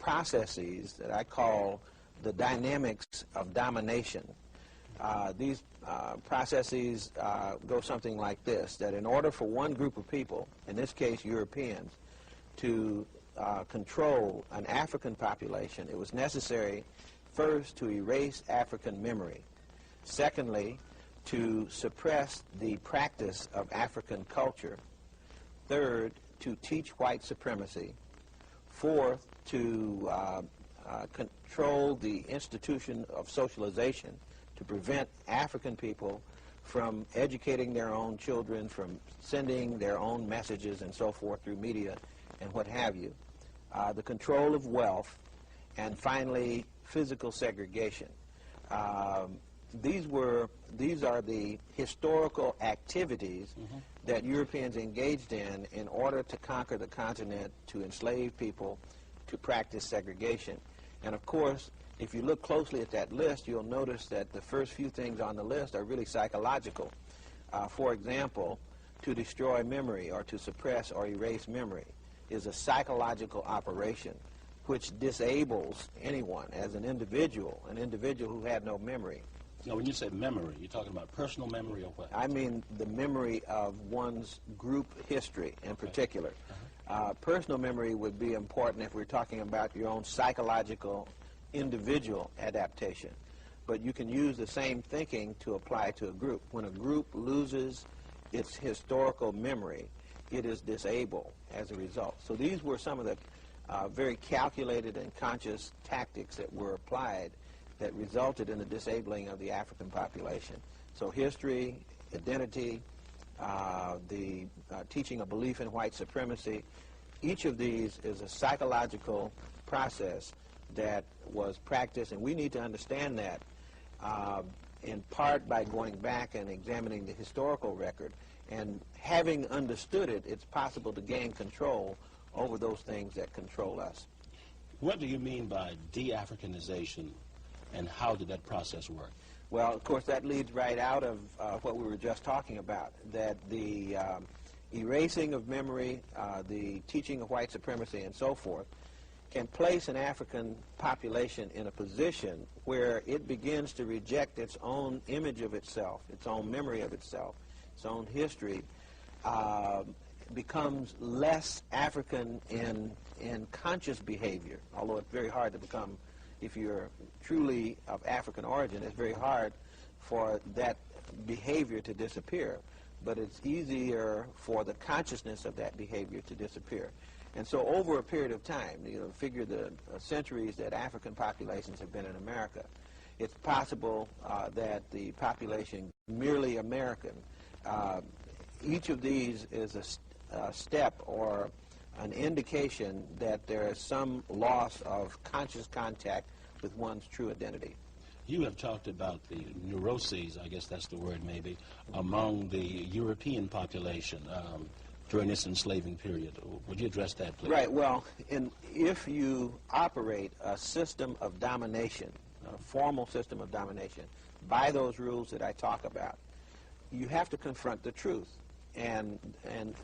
processes that I call the dynamics of domination. These processes go something like this, that in order for one group of people, in this case Europeans, to control an African population, it was necessary first to erase African memory. Secondly, to suppress the practice of African culture. Third, to teach white supremacy. Fourth, to control the institution of socialization, to prevent African people from educating their own children, from sending their own messages and so forth through media and what have you. The control of wealth, and finally, physical segregation. These are the historical activities that Europeans engaged in order to conquer the continent, to enslave people, to practice segregation. And of course, if you look closely at that list, you'll notice that the first few things on the list are really psychological. For example, to destroy memory or to suppress or erase memory is a psychological operation which disables anyone as an individual who had no memory. Now, when you say memory, you're talking about personal memory or what? I mean the memory of one's group history in particular. Personal memory would be important if we're talking about your own psychological individual adaptation. But you can use the same thinking to apply to a group. When a group loses its historical memory, it is disabled as a result. So these were some of the very calculated and conscious tactics that were applied that resulted in the disabling of the African population. So history, identity, the teaching a belief in white supremacy, each of these is a psychological process that was practiced, and we need to understand that in part by going back and examining the historical record. And having understood it, it's possible to gain control over those things that control us. What do you mean by de-Africanization, and how did that process work? Well, of course, that leads right out of what we were just talking about, that the erasing of memory, the teaching of white supremacy, and so forth, can place an African population in a position where it begins to reject its own image of itself, its own memory of itself, its own history, becomes less African in conscious behavior, although it's very hard to become, if you're truly of African origin, it's very hard for that behavior to disappear. But it's easier for the consciousness of that behavior to disappear. And so over a period of time, figure the centuries that African populations have been in America, it's possible that the population merely American, each of these is a step or an indication that there is some loss of conscious contact with one's true identity. You have talked about the neuroses, I guess that's the word maybe, among the European population during this enslaving period. Would you address that, please? Right. Well, if you operate a system of domination, a formal system of domination, by those rules that I talk about, you have to confront the truth. And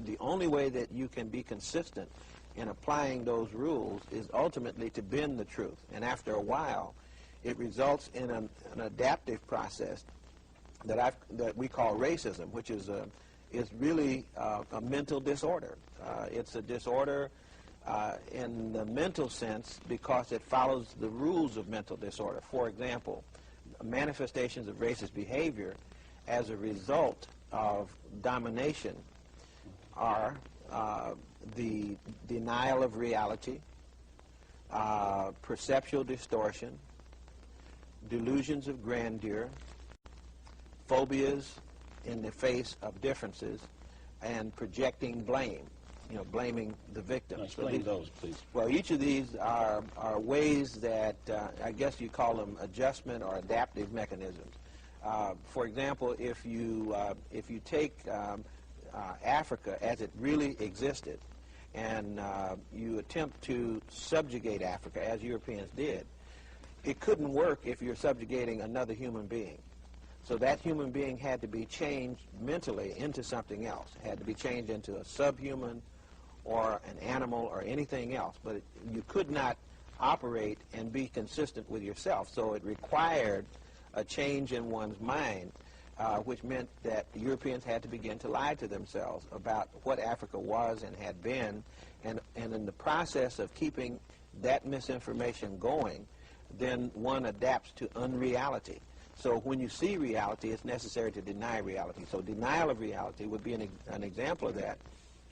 the only way that you can be consistent in applying those rules is ultimately to bend the truth. And after a while, it results in an adaptive process that we call racism, which is really a mental disorder. It's a disorder in the mental sense because it follows the rules of mental disorder. For example, manifestations of racist behavior as a result of domination are the denial of reality, perceptual distortion, delusions of grandeur, phobias in the face of differences, and projecting blame, blaming the victim. Explain those, please. Well, each of these are ways that I guess you call them adjustment or adaptive mechanisms. For example, if you take Africa as it really existed, and you attempt to subjugate Africa as Europeans did, it couldn't work if you're subjugating another human being. So that human being had to be changed mentally into something else. It had to be changed into a subhuman or an animal or anything else. But you could not operate and be consistent with yourself. So it required a change in one's mind, which meant that Europeans had to begin to lie to themselves about what Africa was and had been, and in the process of keeping that misinformation going, then one adapts to unreality. So when you see reality, it's necessary to deny reality. So denial of reality would be an example of that,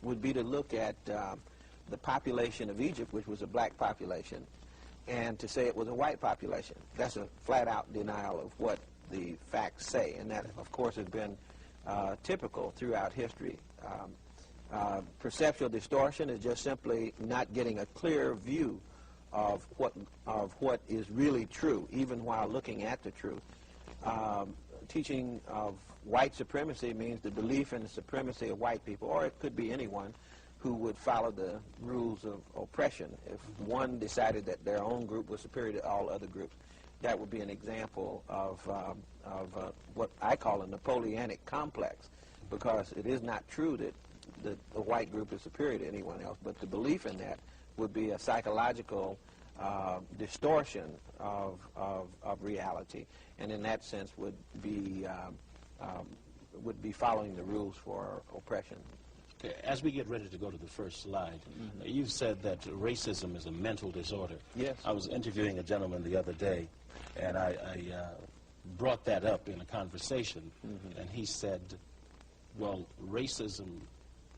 would be to look at the population of Egypt, which was a black population, and to say it was a white population. That's a flat-out denial of what the facts say, and that, of course, has been typical throughout history. Perceptual distortion is just simply not getting a clear view of what is really true, even while looking at the truth. Teaching of white supremacy means the belief in the supremacy of white people, or it could be anyone who would follow the rules of oppression. If one decided that their own group was superior to all other groups, that would be an example of what I call a Napoleonic complex, because it is not true that the white group is superior to anyone else, but the belief in that would be a psychological distortion of reality, and in that sense would be following the rules for oppression. Okay, as we get ready to go to the first slide, you said that racism is a mental disorder. Yes. I was interviewing a gentleman the other day, and I brought that up in a conversation, and he said, well, racism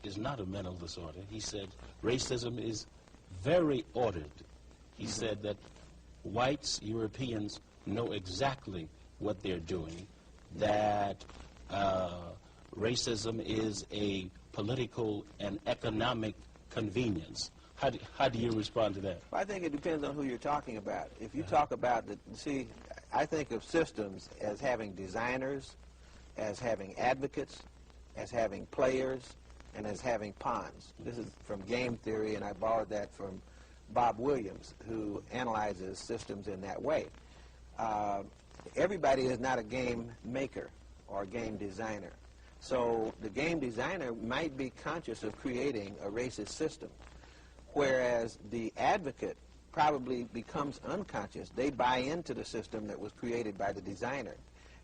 is not a mental disorder. He said racism is very ordered. He said that whites, Europeans, know exactly what they're doing, that racism is a political and economic convenience. How do you respond to that? Well, I think it depends on who you're talking about. If you talk about I think of systems as having designers, as having advocates, as having players, and as having pawns. This is from game theory, and I borrowed that from Bob Williams, who analyzes systems in that way. Everybody is not a game maker or a game designer. So the game designer might be conscious of creating a racist system, whereas the advocate probably becomes unconscious. They buy into the system that was created by the designer.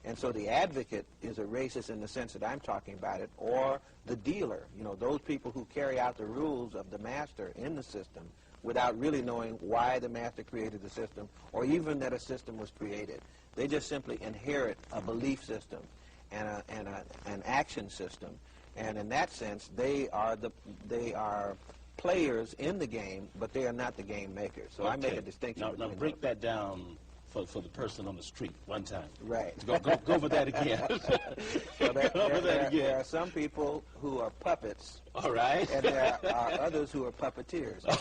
And so the advocate is a racist in the sense that I'm talking about it, or the dealer, those people who carry out the rules of the master in the system without really knowing why the master created the system or even that a system was created. They just simply inherit a belief system and an action system. And in that sense, they are players in the game, but they are not the game makers. So I make a distinction. Now break that down for the person on the street one time. Right. Go over that again. So there are some people who are puppets. All right. And there are others who are puppeteers.